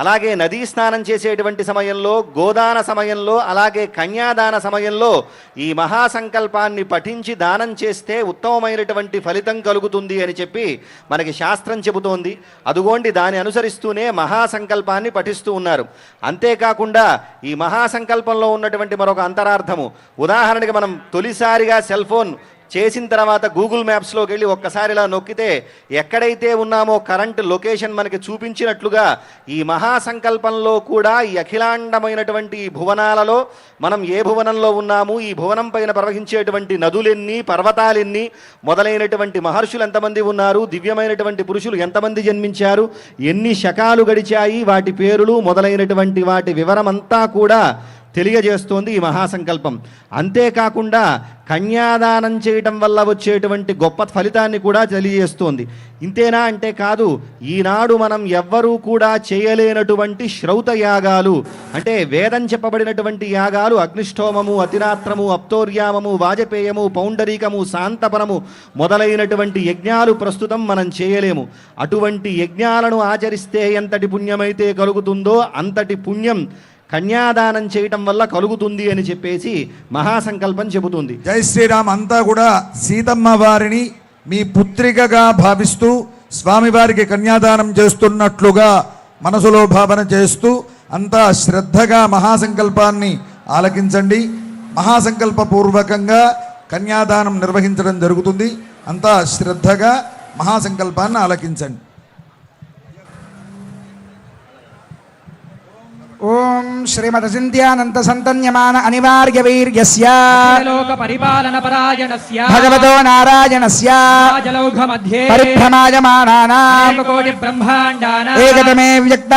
అలాగే నదీ స్నానం చేసేటువంటి సమయంలో, గోదాన సమయంలో, అలాగే కన్యాదాన సమయంలో ఈ మహాసంకల్పాన్ని పఠించి దానం చేస్తే ఉత్తమమైనటువంటి ఫలితం కలుగుతుంది అని చెప్పి మనకి శాస్త్రం చెబుతోంది. అదుగోండి దాన్ని అనుసరిస్తూనే మహాసంకల్పాన్ని పఠిస్తూ ఉన్నారు. అంతేకాకుండా ఈ మహాసంకల్పంలో ఉన్నటువంటి మరొక అంతరార్థము, ఉదాహరణకి మనం తొలిసారిగా సెల్ ఫోన్ చేసిన తర్వాత గూగుల్ మ్యాప్స్లోకి వెళ్ళి ఒక్కసారి ఇలా నొక్కితే ఎక్కడైతే ఉన్నామో కరెంట్ లొకేషన్ మనకి చూపించినట్లుగా ఈ మహాసంకల్పంలో కూడా ఈ అఖిలాండమైనటువంటి ఈ భువనాలలో మనం ఏ భువనంలో ఉన్నాము, ఈ భువనం పైన ప్రవహించేటువంటి నదులెన్ని, పర్వతాలెన్ని, మొదలైనటువంటి మహర్షులు ఎంతమంది ఉన్నారు, దివ్యమైనటువంటి పురుషులు ఎంతమంది జన్మించారు, ఎన్ని శకాలు గడిచాయి, వాటి పేరులు మొదలైనటువంటి వాటి వివరమంతా కూడా తెలియజేస్తోంది ఈ మహాసంకల్పం. అంతేకాకుండా కన్యాదానం చేయటం వల్ల వచ్చేటువంటి గొప్ప ఫలితాన్ని కూడా తెలియజేస్తోంది. ఇంతేనా అంటే కాదు, ఈనాడు మనం ఎవ్వరూ కూడా చేయలేనటువంటి శ్రౌత యాగాలు, అంటే వేదం చెప్పబడినటువంటి యాగాలు, అగ్నిష్టోమము, అతిరాత్రము, అప్తోర్యామము, వాజపేయము, పౌండరీకము, శాంతపరము మొదలైనటువంటి యజ్ఞాలు ప్రస్తుతం మనం చేయలేము. అటువంటి యజ్ఞాలను ఆచరిస్తే ఎంతటి పుణ్యమైతే కలుగుతుందో అంతటి పుణ్యం కన్యాదానం చేయటం వల్ల కలుగుతుంది అని చెప్పేసి మహాసంకల్పం చెబుతుంది. జై శ్రీరామ్. అంతా కూడా సీతమ్మ వారిని మీ పుత్రికగా భావిస్తూ స్వామివారికి కన్యాదానం చేస్తున్నట్లుగా మనసులో భావన చేస్తూ అంతా శ్రద్ధగా మహాసంకల్పాన్ని ఆలకించండి. మహాసంకల్పపూర్వకంగా కన్యాదానం నిర్వహించడం జరుగుతుంది. అంతా శ్రద్ధగా మహాసంకల్పాన్ని ఆలకించండి. ఓం శ్రీమదసింధ్యానంత సంతన్యమాన అనివార్య వీర్యస్య లోక పరిపాలన పరాయణస్య భగవతో నారాయణస్య రాజలౌఘ మధ్యే పరిభ్రమాయమానానాం కోటి బ్రహ్మాండానాం ఏకతమే వ్యక్త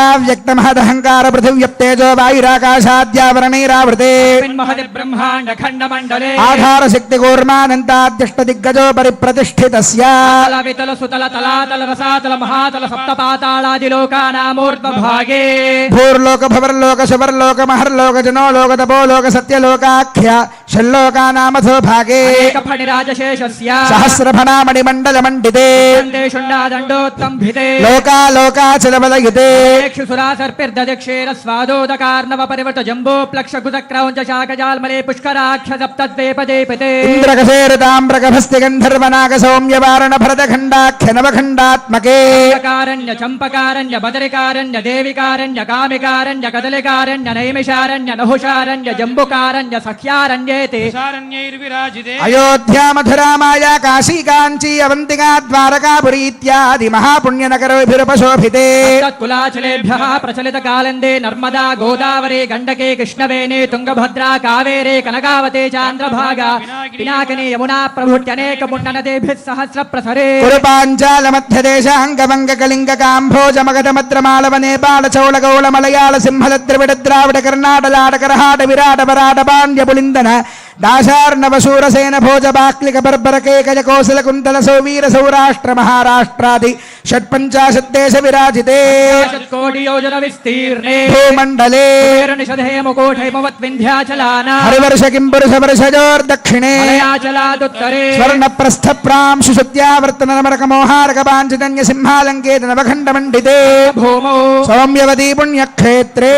మహదహంకార పృథివ్యప్తేజో వాయురాకాశాద్యావరణైరావృతే మహది బ్రహ్మాండ ఖండ మండలే ఆధార శక్తి కూర్మానంతాద్యష్ట దిగ్గజో పరిప్రతిష్ఠితస్య వితల సుతల తలాతల రసాతల మహాతల సప్త పాతాళాది లోకానామూర్ధ్వ భాగే భూర్లోక భవర్లోక శువర్లోక మహర్లోక జనోలోక తపోలోక సత్యలోకాఖ్య షల్లోకానామథో భాగే ఏకఫణి రాజశేషస్య సహస్రఫణామణి మండల మండితే దండోత్తంభితే లోకాలోకాచలవలయుతే సురా సర్పిర్దక్షేర స్వాదోదకార్ణవ పరివర్త జంబో ప్లక్ష కుదక్రౌంచ శాకజాల్మలే పుష్కరాక్ష సప్తద్వేపదేపితే ఇంద్రకశేరతామ్రకభస్తి గంధర్వనాగ సౌమ్యవారణ భరతఖండాఖ్య నవఖండాత్మకే కారణ్య చంపకారణ్య బదరికారణ్య దేవికారణ్య కామికారణ్య కదలికారణ్య నైమిషారణ్య నహుషారణ్య జంబుకారణ్య సఖ్యారణ్యేతే అయోధ్యా మధురా మాయా కాశీ కాంచీ అవంతికా ద్వారకాపురీ ఇత్యాది మహాపుణ్యనగరోభిరుపశోభితే కులాచలేభ్యః ప్రచలిత కాలందే నర్మదా గోదావరి గండకే కృష్ణవేణి తుంగభద్రా కావేరే కనకావతే చాంద్రభాగా పినాకిని యమునా ప్రభుత్యనేక పుణ్యనదేభిః సహస్ర ప్రసరే కురుపాంచాల మధ్యదేశాంగవంగ కళింగ కాంభోజ మగధ మద్రమాళవ నేపాళ చౌళ గౌళ మలయాళ సింహల ద్రవిడ ద్రావిడ కర్ణాటలాట కరహాట విరాట వరాట పాండ్య పులిందన దాశార్ణవ శూరసేన భోజ బాక్లిక బర్బర కేకజ కోసల కుంతల సౌవీర సౌరాష్ట్ర మహారాష్ట్రాది షట్పంచాశద్దేశ విరాజితే కోటి యోజన విస్తీర్ణే భూమండలే హరివర్ష కింపురుష వర్షజోర్దక్షిణే స్వర్ణ ప్రస్థ ప్రాంశు శుద్ధ్యావర్తన నమరక మోహారక పాంచజన్య సింహాలంకేత నవఖండ మండితే భూమౌ సౌమ్యవతీ పుణ్యక్షేత్రే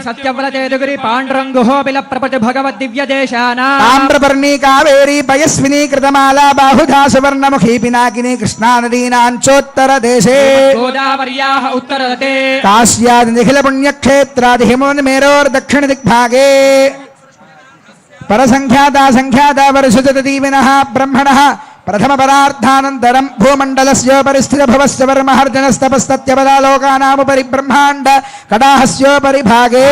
సత్యవ్రతేదుగురి పాండురంగుహోబిల ప్రపతి భగవద్ దివ్య దేశానా తామ్రపర్ణీ కావేరీ పయస్వినీ కృతమాలా బాహుధా సువర్ణముఖీ పినాకినీ కృష్ణా నదీనాంచోత్తర దేశే గోదావర్యాః ఉత్తరతే కాశ్యాది నిఖిల పుణ్యక్షేత్రాది హిమోన్మేరోర్దక్షిణ దిగ్భాగే పరసంఖ్యాతా సంఖ్యాతా వరుషజతదీవినః బ్రహ్మణః ప్రథమ పదార్థానంతరం భూమండలస్యోపరిస్థిత భవస్య వర్మహర్జనస్తపస్తత్యపదాలోకానాముపరి బ్రహ్మాండ కడాహస్యోపరి భాగే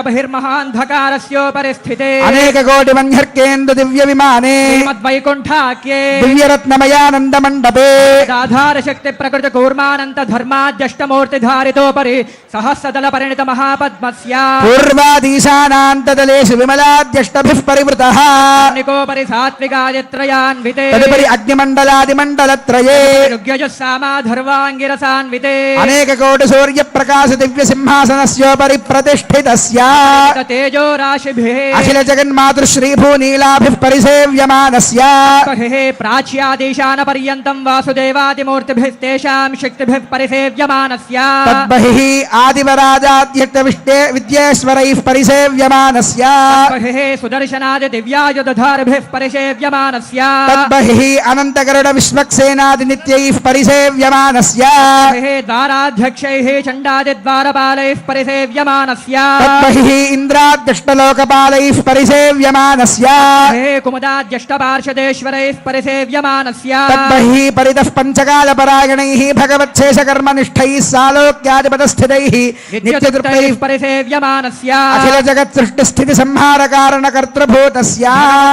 బహిర్మహాంధకారస్యోపరి స్థితే అనేక కోటి మన్యర్కేందు దివ్య విమానే మద్వైకుంఠాఖ్యే దివ్యరత్నమయానంద మండపే ఆధార శక్తి ప్రకృతి కూర్మానంత ధర్మాద్యష్టమూర్తి ధారితోపరి సహస్రదల పరిణిత మహాపద్మస్య పూర్వాదీశానాంతదలేషు విమలాద్యష్టభిః పరివృతః నికోపరి సాత్వికాదిత్రయాన్వితే తదుపరి అగ్నిమండలాదిమండలత్రయే ఋగ్యజస్సామాధర్వాంగిరసాన్వితే అనేక కోటి సూర్య ప్రకాశ దివ్య సింహాసనస్యోపరి ప్రతిష్ఠితస్య తేజో రాశిభిః అఖిల జగన్మాతృశ్రీభూనీలాభిః పరిసేవ్యమానస్య ప్రాచ్యాదేశాన పర్యంతం వాసుదేవాదిమూర్తిభిస్తేషాం శక్తిభిః పరిసేవ్యమానస్య తద్బహిః ఆదివరాజాద్యక్త విద్యేశ్వరైః పరిసేవ్యమానస్య తద్బహిః సుదర్శనాది దివ్యాయుధధారిభిః పరిసేవ్యమానస్య తద్బహిః అనంతగరుడ విశ్వక్సేనాది నిత్యైః పరిసేవ్యమానస్య తద్బహిః ద్వారాధ్యక్షైః చండాది ద్వారపాలైః పరిసేవ్యమానస్య తద్బహిః ఇంద్రాద్యష్టలోకపాలైః పరిసేవ్యమానస్య తద్బహిః కుముదాద్యష్టపార్షదేశ్వరైః పరిసేవ్యమానస్య తద్బహిః పరితః పంచకాలపరాయణైః భగవచ్ఛేషకర్మనిష్ఠైः సాలోక్యాధిపతస్థితైః నిత్యతృప్తైః పరిసేవ్యమానస్య అఖిల జగత్ సృష్టి స్థితి సంహార కారణ కర్తృభూతస్య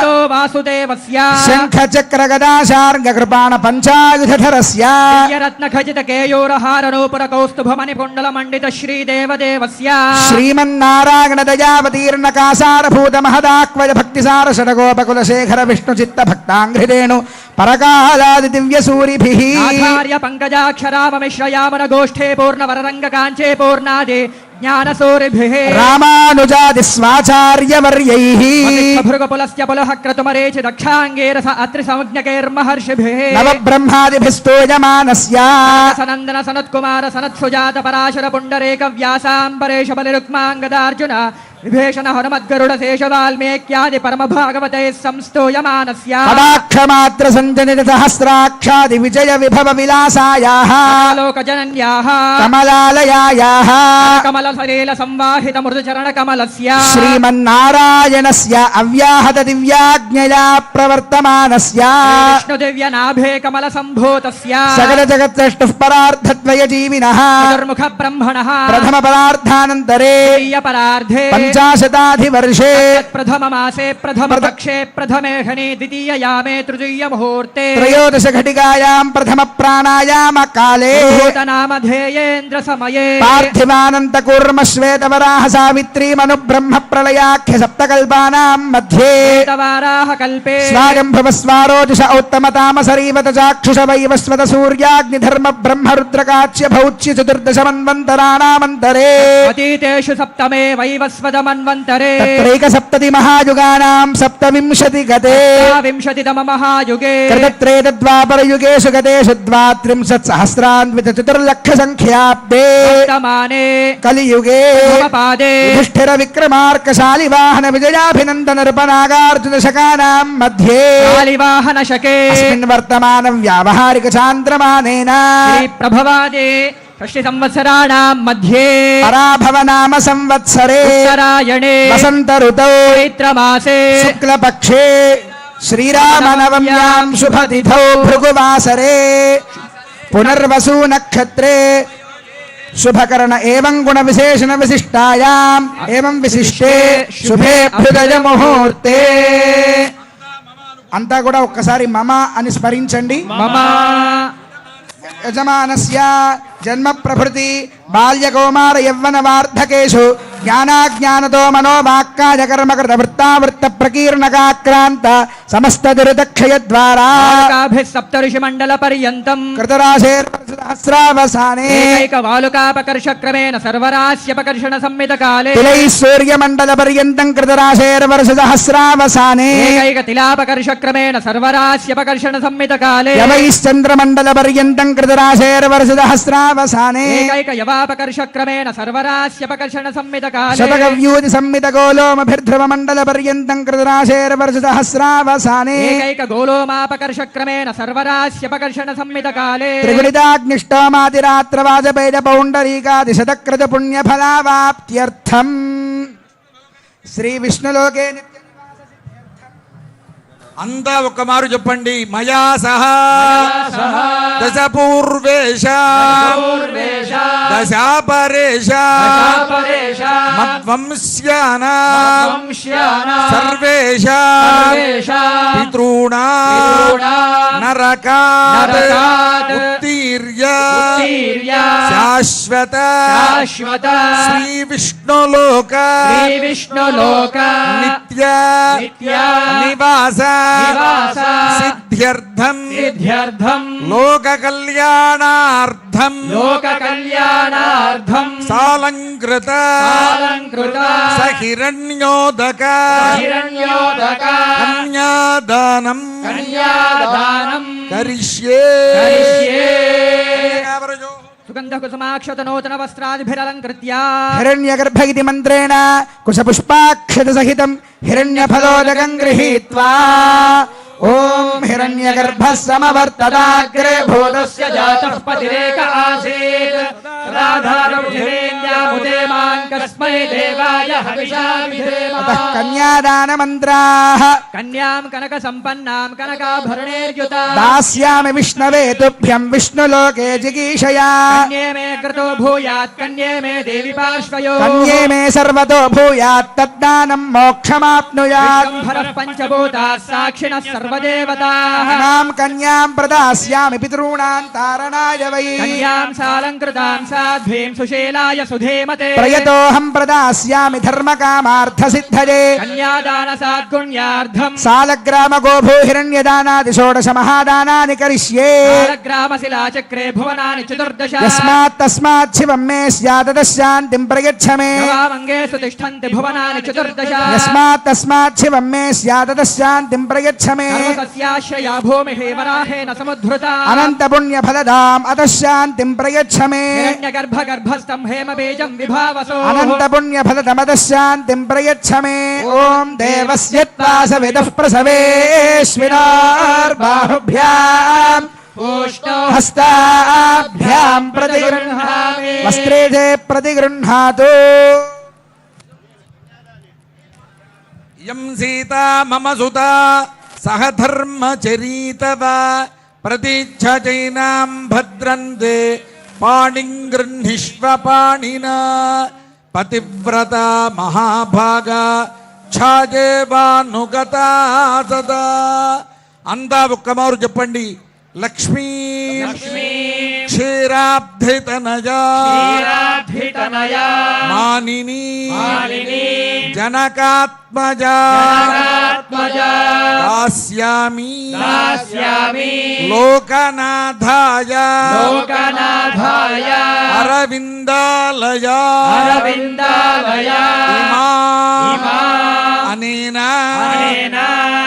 తో వాసుదేవస్య శంఖ చక్ర గదాశార్గ కృపాణ పంచాయుధరస్య రత్న ఖచిత కేయూరహార నూపుర కౌస్తుభమణి పుండల మండిత శ్రీదేవదేవస్య శ్రీమన్నారాయణ దయావతీర్ణ కాసారభూత మహదాక్వయ భక్తిసార షడగోపకుల శేఖర విష్ణు చిత్త భక్తాంఘ్రిరేణు పరకాలాది దివ్య సూరిభిః ఆచార్య పంకజాక్షరామమిశ్రయామన గోష్ఠే పూర్ణ వరరంగ కాంచే పూర్ణాది జ్ఞానసూరిభిః రామానుజాది స్వాచార్యవర్యైః భృగపులస్య పులః క్రతుమరేచి దక్షాంగేరస అత్రి సంజ్ఞకైర్మహర్షిభిః నవబ్రహ్మాదిభిస్తోయమానస్య సనందన సనత్కుమార సనత్సుజాత పరాశర పుండరేక వ్యాసాంబరేష బలిరుక్మాంగదార్జున విభీషణ హనుమద్గరుడ శేష వాల్మీక్యాది పరమ భాగవతే సంస్తూయమానస్య కటాక్షమాత్ర సంజనిత సహస్రాక్షాది విజయ విభవ విలాసాయాః లోకజనన్యాః కమలాలయాయాః కమల సలీల సంవాహిత మృదుచరణ కమలస్య శ్రీమన్నారాయణస్య అవ్యాహత దివ్యాజ్ఞయా ప్రవర్తమానస్య విష్ణు దివ్య నాభే కమల సంభూతస్య సకల జగత్సృష్టుః పరార్థద్వయ జీవినః చతుర్ముఖ బ్రహ్మణః ప్రథమ పరార్థానంతరే పరార్థే పంచాశతాధివర్షే ప్రథమ మాసే ప్రథమ పక్షే ప్రథమే హని ద్వితీయ యామే తృతీయ ముహూర్తే త్రయోదశ ఘటికాయాం ప్రథమ ప్రాణాయామ కాలే నామధేయేంద్ర సమయే పార్థివానంత కూర్మ శ్వేతవరాహ సావిత్రీ మను బ్రహ్మ ప్రళయాఖ్య సప్తకల్పానాం మధ్యే వారాహ కల్పే స్వాయంభవ స్వారోజుష ఉత్తమ తామసరీవత చాక్షుష వైవస్వత సూర్యాగ్ని ధర్మ బ్రహ్మ రుద్రకాచ్య భౌచ్య చతుర్దశ మన్వంతరాణామంతరే అతీతేషు సప్తమే వైవస్వత మన్వంతరే తత్రైక సప్తతి మహాయుగానాం సప్తవింశతి గతే వింశతితమ మహాయుగే కృతత్రేతద్వాపరయుగేషు గతేషు ద్వాత్రింశత్ సహస్రాన్విత చతుర్లక్ష సంఖ్యాబ్దే వర్తమానే కలియుగే పాదే యుధిష్ఠిర విక్రమార్కశాలి వాహన విజయాభినందన నృపనాగార్జున శకానాం మధ్యే కాళివాహన శకే అస్మిన్ వర్తమాన వ్యావహారిక చాంద్రమానేన శ్రీ ప్రభవాదే షష్ఠి సంవత్సరాణాం మధ్యే పరాభవ నామ సంవత్సరే ఉత్తరాయణే వసంత ఋతౌ చైత్రమాసే శుక్లపక్షే శ్రీరామనవమ్యాం శుభతిథౌ భృగువాసరే పునర్వసు నక్షత్రే శుభకరణ ఏవం గుణ విశేషణ విశిష్టాయాం ఏవం విశిష్టే శుభే అభ్యుదయ ముహూర్తే అంతా కూడా ఒక్కసారి మమ అని స్మరించండి. మమ యజమానస్య జన్మ ప్రభృతి బాల్య కౌమార యవ్వన వార్ధకేషు జ్ఞానాజ్ఞానతో మనోవాక్కాయ కర్మకృత వృత్తావృత్త ప్రకీర్ణకాక్రాంత సమస్త దురితక్షయ ద్వారా సప్తఋషి మండల పర్యంతం కృతరాశేర్సహస్రావసానే ఏకైక వాలుకాపకర్ష క్రమేణ సర్వరాశ్యపకర్షణ సంమిత కాలే తిలై సూర్యమండల పర్యంతం కృతరాశేర్వర్ష సహస్రావసానే ఏకైక తిలాపకర్ష క్రమేణ సర్వరాశ్యపకర్షణ సంమిత కాలే యవైశ్చంద్రమండల పర్యంతం కృతరాశేర్వర్ష సహస్రావసానే ఏకైక యవాపకర్ష క్రమేణ సర్వరాశ్యపకర్షణ సంమిత కాలే శతకవ్యూతి సంమిత గోలోమభిర్ధ్రువ మండల పర్యంతం కృతరాశేర్వర్ష సహస్రావసానే ఏకైక గోలోమాపకర్ష క్రమేణ సర్వరాశ్యపకర్షణ సంమిత కాలే త్రిగుణితాగ్నిష్టోమాదిరాత్ర వాజపేయ పౌండరీకాది శతకృత పుణ్య ఫలావాప్త్యర్థం శ్రీ విష్ణులోకే నిత్య అంతా ఒక మారు చెప్పండి. మయా సహా దశ పూర్వేశ దశాపరేశ మద్వంశ్యాన సర్వేశ పితॄణాం నరకాత్ ఉత్తీర్య శాశ్వత శ్రీ విష్ణులోక నిత్య నివాస సిద్ధ్యర్థం సిద్ధ్యర్థం లోక కళ్యాణార్థం లోక కళ్యాణార్థం సాలంకృత సాలంకృత సహిరణ్యోదక హిరణ్యోదక కన్యాదానం కన్యాదానం కరిష్యే. కరిష్యే. సుగంధ కుసుమాక్షత నూతన వస్త్రాదిభిరలంకృత్య హిరణ్యగర్భ ఇతి మంత్రేణ కుశపుష్పాక్షత సహితం హిరణ్యఫలోదకం గృహీత్వా ఓం హిరణ్యగర్భ సమవర్తదాగ్రే భూతస్య జాతః పతిరేక ఆసీత్ రాధారముదే మాం కస్మై దేవాయ హవిషా విధేమ. అతః కన్యాదాన మంత్రాః కన్యాం కనక సంపన్నాం కనకాభరణేర్యుత దాస్యామి విష్ణవే తుభ్యం విష్ణులోకే జిగీషయా కన్యే మే కృతో భూయాత్ కన్యే మే దేవి పార్శ్వయో కన్యే మే సర్వతో భూయాత్ తద్దానం మోక్షమాప్నుయాత్ విశ్వంభరః పంచభూతాः సాక్షిణः సర్వదేవతాः ఇమాం కన్యాం ప్రదాస్యామి పితॄణాం తారణాయ వై కన్యాం సాలంకృతాం సాధ్వీం సుశీలాయ సుధేమతే ప్రయతోహం ప్రదాస్యామి ధర్మకామార్థ సిద్ధయే కన్యాదాన సాద్గుణ్యార్థం సాలగ్రామ గోభూ హిరణ్యదానాది షోడశ మహాదానాని కరిష్యే కాలగ్రామశిలాచక్రే భువనాని చతుర్దశ యస్మాత్ తస్మాత్ శివం మే స్యాత్ శాంతిం ప్రయచ్చ మే గవామంగేషు తిష్టంతి భువనాని చతుర్దశ యస్మాత్ తస్మాత్ శివం మే స్యాత్ శాంతిం ప్రయచ్చ మే సర్వసస్యాశ్రయా భూమిః వరాహేన సముద్ధృతా అనంత పుణ్య ఫలదాం అత శాంతిం ప్రయచ్చ మే హిరణ్యగర్భగర్భస్థం హేమబీజం విభావసో అనంత పుణ్య ఫలదమత శాంతిం ప్రయచ్చ మే ఓం దేవస్య త్వాసవిదః ప్రసవేష్వినార్బాహుభ్యాం హస్తాభ్యాం ప్రతిగృహ్ణామి వస్త్రేజే ప్రతిగృహ్ణాతు యం సీతా మమ సుత సహ ధర్మచరీతవ ప్రతిచ్ఛైనాం భద్రంతే పాణిం గృహ్ణిష్వ పాణినా పతివ్రత మహాభాగ ఛాజేవానుగతా సదా. అంతా ఒక్కమారు చెప్పండి. లక్ష్మీ క్షీరాబ్ధితనయా క్షీరాబ్ధితనయా మానిని మానిని జనకాత్మజా జనకాత్మజా దాస్యామి దాస్యామి లోకనాథాయ లోకనాథాయ అరవిందాలయా అరవిందాలయ ఇమా అనేన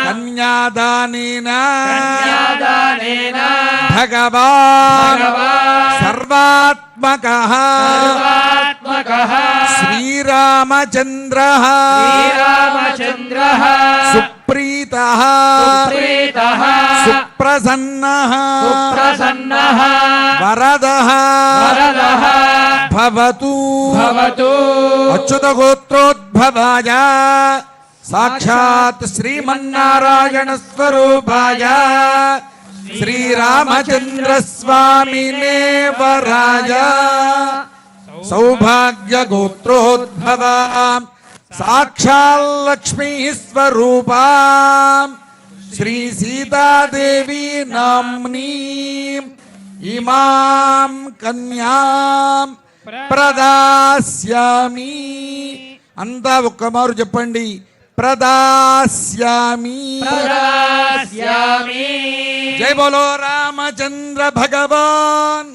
కన్యాదానేన కన్యాదానేన భగవాన్ భగవాన్ సర్వాత్మకః సర్వాత్మకః శ్రీరామచంద్రః శ్రీరామచంద్రః సుప్రీతః సుప్రీతః సుప్రసన్నః సుప్రసన్నః వరదః వరదః భవతు భవతు అచ్యుత గోత్రోద్భవాయ సాక్షాత్ శ్రీమన్నారాయణ స్వరూపాయ శ్రీరామచంద్ర స్వామినే వరాయ సౌభాగ్య గోత్రోద్భవ సాక్షాల్లక్ష్మీ స్వరూపా శ్రీ సీతాదేవి నామ్నీ ఇమాం కన్యాం ప్రదాస్యామి. అంతా ఒక్కమారు చెప్పండి. ప్రదాస్యామి. ప్రదాస్యామి. జై బోలో రామచంద్ర భగవాన్.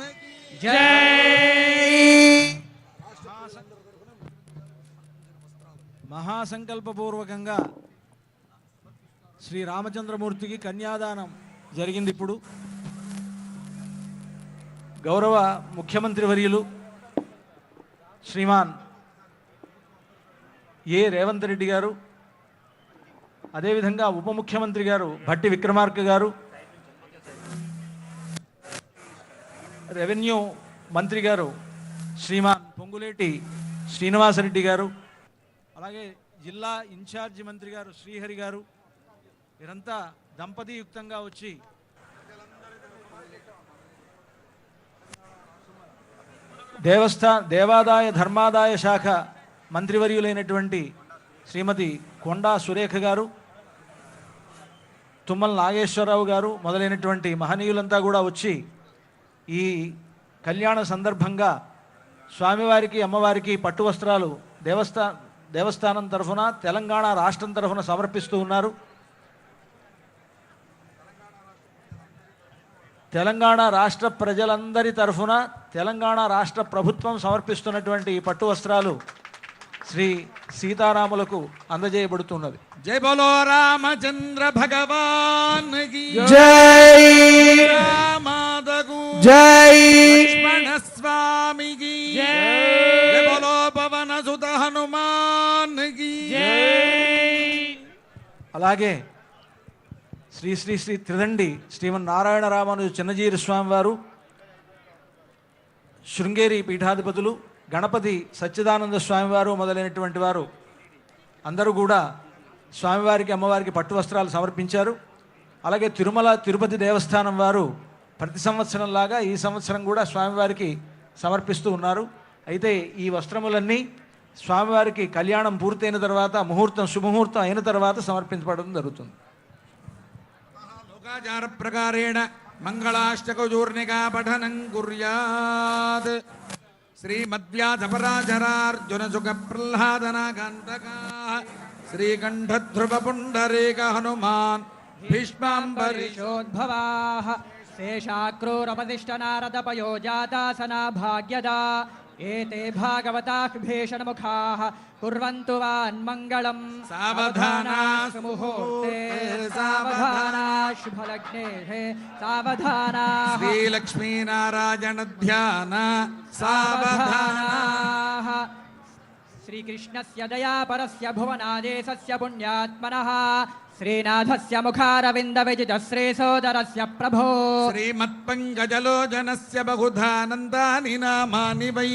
మహాసంకల్పపూర్వకంగా శ్రీ రామచంద్రమూర్తికి కన్యాదానం జరిగింది. ఇప్పుడు గౌరవ ముఖ్యమంత్రి వర్యులు శ్రీమాన్ ఏ రేవంత్ రెడ్డి గారు, అదేవిధంగా ఉప ముఖ్యమంత్రి గారు భట్టి విక్రమార్క గారు, రెవెన్యూ మంత్రి గారు శ్రీమాన్ పొంగులేటి శ్రీనివాసరెడ్డి గారు, అలాగే జిల్లా ఇన్ఛార్జి మంత్రి గారు శ్రీహరి గారు, వీరంతా దంపతియుక్తంగా వచ్చి దేవాదాయ ధర్మాదాయ శాఖ మంత్రివర్యులైనటువంటి శ్రీమతి కొండా సురేఖ గారు, తుమ్మల నాగేశ్వరరావు గారు మొదలైనటువంటి మహనీయులంతా కూడా వచ్చి ఈ కళ్యాణ సందర్భంగా స్వామివారికి అమ్మవారికి పట్టు వస్త్రాలు దేవస్థానం తరఫున తెలంగాణ రాష్ట్రం తరఫున సమర్పిస్తూ ఉన్నారు. తెలంగాణ రాష్ట్ర ప్రజలందరి తరఫున తెలంగాణ రాష్ట్ర ప్రభుత్వం సమర్పిస్తున్నటువంటి ఈ పట్టు వస్త్రాలు శ్రీ సీతారాములకు అందజేయబడుతున్నది. జై బోలో రామచంద్ర భగవాన్ కి జై రామాదగు జై లక్ష్మణ స్వామికి జై బోలో పవన సుత హనుమాన్ కి అలాగే శ్రీ శ్రీ శ్రీ త్రిదండి శ్రీమన్నారాయణ రామానుజ చిన్నజీరి స్వామి వారు, శృంగేరి పీఠాధిపతులు, గణపతి సచ్చిదానంద స్వామివారు మొదలైనటువంటి వారు అందరూ కూడా స్వామివారికి అమ్మవారికి పట్టు వస్త్రాలు సమర్పించారు. అలాగే తిరుమల తిరుపతి దేవస్థానం వారు ప్రతి సంవత్సరం లాగా ఈ సంవత్సరం కూడా స్వామివారికి సమర్పిస్తూ ఉన్నారు. అయితే ఈ వస్త్రములన్నీ స్వామివారికి కళ్యాణం పూర్తయిన తర్వాత శుభముహూర్తం అయిన తర్వాత సమర్పించబడడం జరుగుతుంది. లోకాచార ప్రకారేణ మంగళాష్టకచూర్ణికా పఠనం కుర్యాత్. శ్రీమద్వ్యాధపరాజరార్జున సుఖ ప్రహ్లాదనాకాంతకా శ్రీకంఠధ్రువ పుండరీక హనుమాన్ భీష్మాంబరీషోద్భవాః శేషాక్రూరపతిష్ట నారద పయోజాతాసనా భాగ్యదా ఏతే భాగవతాః భీషణముఖాః కుర్వంతు వాన్మంగళం. సావధానా ముహూర్తే సావధానా శుభలగ్నే సావధానా శ్రీలక్ష్మీనారాయణ ధ్యాన సావధానా. శ్రీకృష్ణస్య దయాపరస్య భువనాదేశస్య పుణ్యాత్మనః శ్రీనాథస్య ముఖారవింద విజిత శ్రీసోదరస్య ప్రభో శ్రీమత్పంకజలోచనస్య బహుధానందాని నామాని వై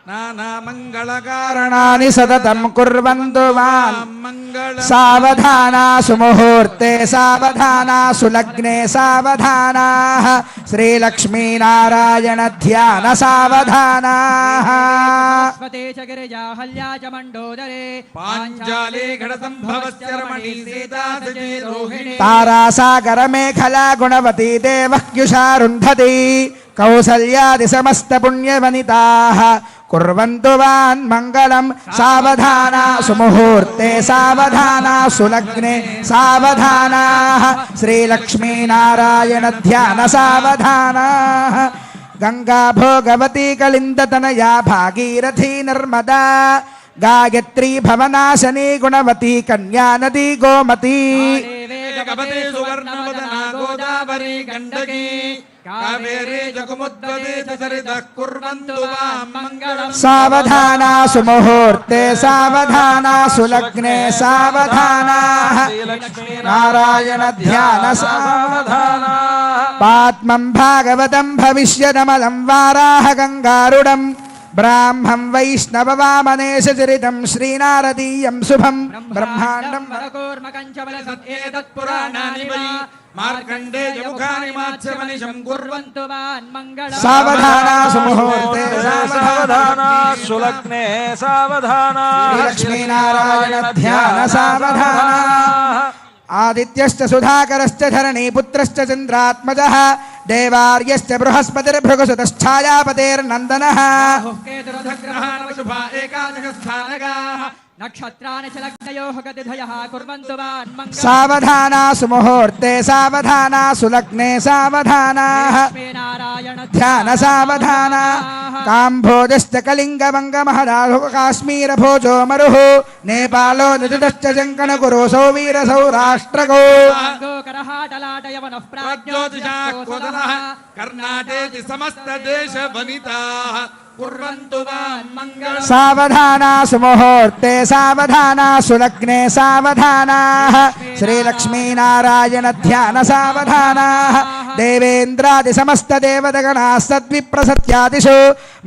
నానామంగళకారణాని కారణాని సతతం కుర్వంతు వాన్ మంగళ. సావధానా సుముహూర్తే సావధానా సులగ్నే సావధానా శ్రీలక్ష్మీనారాయణ ధ్యాన సావధానా. స్వతే చ గిరిజాహల్యా చ మండోదరే పాంచాలే ఘటసంభవస్య రమణీ సీతా సచే రోహిణీ తారాసాగర మేఖలా గుణవతీ దేవహ్యుషారుంధతి కౌసల్యాది సమస్త పుణ్యవనితాః కుర్వంతు వాన్ మంగళం. సావధానా సుముహూర్తే సావధానా సులగ్నే సావధానా శ్రీలక్ష్మీనారాయణ ధ్యాన సావధానా. గంగా భోగవతీ కళిందతనయా భాగీరథీ నర్మదా గాయత్రీ భవనాశనీ గుణవతీ కన్యా నదీ గోమతీ. వేగవతే సువర్ణవదనా గోదావరీ గండకీ కావేరీ జగముద్వదే చ సరితః కుర్వంతు వాం మంగళం. సావధానా సుముహూర్తే సావధానా సులగ్నే సావధానా నారాయణ ధ్యాన సావధానా. పాత్మం భాగవతం భవిష్యదమలం వారాహ గంగారుడం బ్రాహ్మం వైష్ణవ వామనేశ చరితం శ్రీనారదీయం శుభం బ్రహ్మాండం. పురాణాని వై మార్కండేయ ముఖాని మాత్స్యమనిశం కుర్వంతు వాన్మంగళం. సావధానా సుముహూర్తే సావధానా సులగ్నే సావధానా లక్ష్మీనారాయణ ధ్యాన సావధానా. ఆదిత్యశ్చ సుధాకరశ్చ ధరణీపుత్రశ్చ చంద్రాత్మజః దేవార్యశ్చ బృహస్పతిర్భృగుసుతశ్ఛాయాపతేర్నందనः. శుభా ఏకాదశ స్థానగాః నక్షత్రాణి చ లగ్నయోః గతిధయః కుర్వంతు వాన్మంగళం. సావధానా సుముహూర్తే సావధానా సులగ్నే సావధానా నారాయణ ధ్యాన సావధానా. కాంభోజశ్చ కళింగమంగమహదాహు కాశ్మీర భోజో మరుః నేపాలో నిదుటశ్చ జంకణ కురుసౌ వీర సౌరాష్ట్రకో. గోకరహాటలాటయవనః ప్రాజ్యోతిషాః క్వదనః కర్ణాటేతి సమస్త దేశ వనితాః కుర్వంతు వాన్మంగళం. సావధానా సుముహూర్తే సావధానా సులగ్నే సావధానా శ్రీలక్ష్మీనారాయణ ధ్యాన సావధానా. దేవేంద్రాది సమస్త దేవతగణా సద్విప్రసత్యాదిషు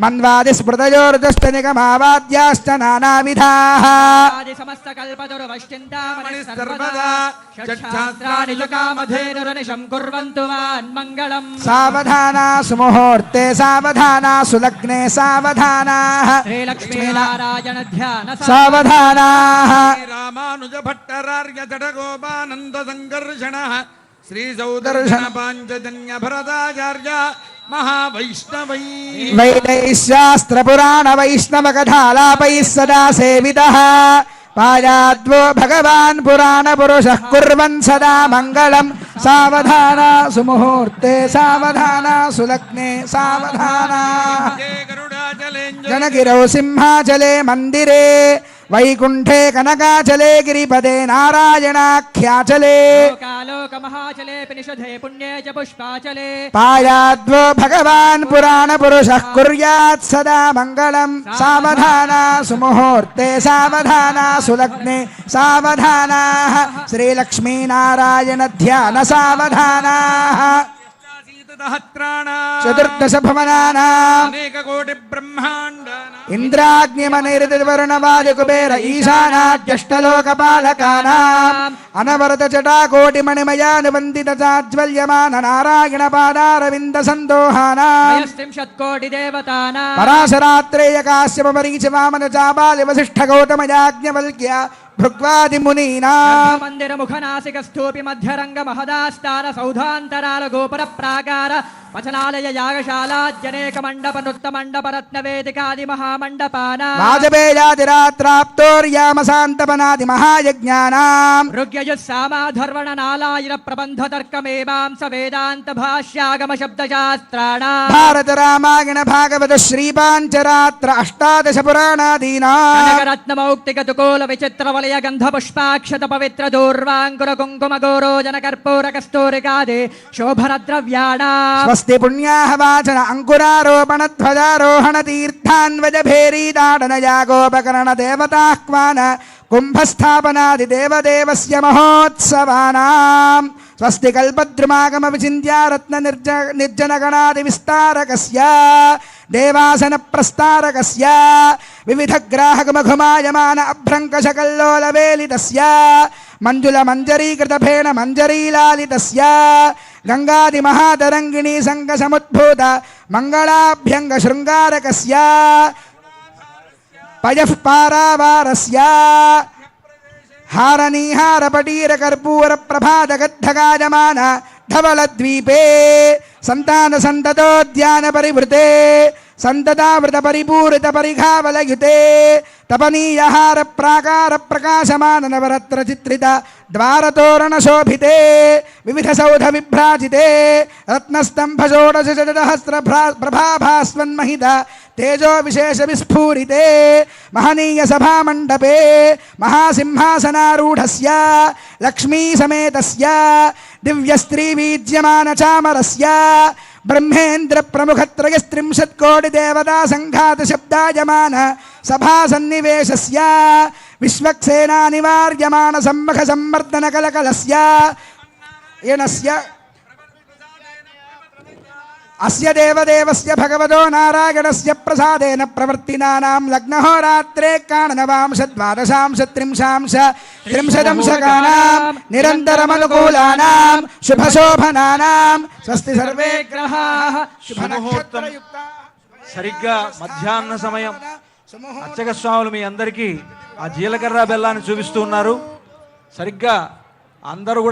మన్వాది స్మృతయోర్దుష్ట నిగమావాద్యాశ్చ నానావిధాః. సమస్త కల్పతరువశ్చింతామణి సర్వదా షట్శాస్త్రాణి చ కామధేనురనిశం కుర్వంతు వాన్మంగళం. సావధానా సుముహూర్తే సావధానా సులగ్నే సావధానా శ్రీలక్ష్మీనారాయణ ధ్యాన సావధానా. రామానుజ భట్టరార్య జడగోపానంద సంకర్షణ శ్రీ సౌదర్శన పాంచజన్య భరదాచార్య మహావైష్ణవై వైదైః శాస్త్ర పురాణ వైష్ణవ కథాలాపైః సదా సేవితః పాయాద్వో భగవాన్ పురాణ పురుషః కుర్వన్ సదా మంగళం. సావధాన సుముహూర్తే సావధాన సులగ్నే సావధాన జనగిరౌ సింహాచలే మందిరే వైకుంఠే కనకాచలే గిరిపదే నారాయణాఖ్యాచలే లోకాలోకమహాచలే నిషధే పుణ్యే చ పుష్పాచలే పాయాద్వో భగవాన్ పురాణ పురుషః కుర్యాత్ సదా మంగళం సావధాన సుముహూర్తే సావధాన సులగ్నే సావధాన శ్రీలక్ష్మీనారాయణ ధ్యాన సావధాన చతుర్దశ భవనానాం అనేకకోటి బ్రహ్మాండానాం ఇంద్రాగ్నిమనిర్దివర్ణవాది కుబేర ఈశానాద్యష్టలోకపాలకానాం అనవరత జటాకోటి మణిమయానువందిత చాజ్వల్యమాన నారాయణ పాదారవింద సందోహానాం త్రింశత్కోటి దేవతానాం పరాశరాత్రేయ కాశ్యప మరీచ వామన చాబాలి వసిష్ఠ గౌతమ యాజ్ఞవల్క్య భృగ్వాది మునీనాం మందిర ముఖనాసిక స్థూపి మధ్యరంగ మహదాస్థాన సౌధాంతరాల గోపుర ప్రాకార వచనాలయ యాగశాల జనేక మండప నృత్త మండప రత్న వేదికాది మహామండపాన వాజపేయాదిరాత్రాప్తోర్యామశాంతపనాది మహాయజ్ఞానాం ఋగ్యజుస్సామాధర్వణ నాలాయన ప్రబంధ తర్కమేమాంస వేదాంత భాష్యాగమ శబ్దశాస్త్రాణాం భారత రామాయణ భాగవత శ్రీపాంచరాత్ర అష్టాదశ పురాణాదీనాం కనకరత్నమౌక్తిక తుకోల విచిత్ర వలయ గంధ పుష్పాక్షత పవిత్ర దూర్వాంకుర కుంకుమ గోరోజన కర్పూర కస్తూరికాది శోభన ద్రవ్యాణాం స్వస్తి పుణ్యాహ వాచన అంకురారోపణ ధ్వజారోహణ తీర్థాన్వజ భేరీదాడన యాగోపకరణ దేవతాహ్వాన కుంభస్థాపనాది దేవదేవస్య మహోత్సవానాం స్వస్తి కల్పద్రుమాగమ విచింత్య రత్న నిర్జన గణాది విస్తారకస్య దేవాసన ప్రస్తారకస్య వివిధ గ్రాహక మఘుమాయమాన అభ్రంకష కల్లోల వేలితస్య మంజుల మంజరీకృత భేణ మంజరీలాలితస్య గంగాది మహాతరంగిణీ సంగ సముద్భూత మంగళాభ్యంగ శృంగారకస్య పయః పారావారస్య హారనీహార పటీర కర్పూర ప్రభాత గద్ధగాయమాన ధవల ద్వీపే సంతాన సంతతోద్యాన పరివృతే సంతతావృత పరిపూరిత పరిఘావలయుతే తపనీయహార ప్రాకార ప్రకాశమాన నవరత్న చిత్రిత ద్వారతోరణ శోభితే వివిధ సౌధ విభ్రాజితే రత్నస్తంభ షోడశ సహస్ర ప్రభాభాస్వన్మహిత తేజో విశేష విస్ఫూరితే మహనీయ సభామండపే మహాసింహాసనారూఢస్య లక్ష్మీ సమేతస్య దివ్య స్త్రీ వీజ్యమాన చామరస్య బ్రహ్మేంద్ర ప్రముఖ త్రయస్త్రింశత్కోటి దేవతా సంఘాత శబ్దాయమాన సభా సన్నివేశస్య విశ్వక్సేనా నివార్యమాణ సమ్మఖ సంవర్ధన కలకలస్య ఏనస్య అస్య దేవదేవస్య భగవతో నారాయణస్య ప్రసాదేన ప్రవర్తినానాం లగ్నహోరాత్రే కాణనవాంశ ద్వాదశాంశ త్రింశాంశ త్రింశదంశకానాం నిరంతరమనుకూలానాం శుభశోభనానాం స్వస్తి సర్వే గ్రహాః శుభముహూర్తం సరిగ్గా మధ్యాహ్న సమయం అర్చక స్వాములు మీ అందరికీ ఆ జీలకర్ర బెల్లాన్ని చూపిస్తూ ఉన్నారు. సరిగ్గా అందరూ కూడా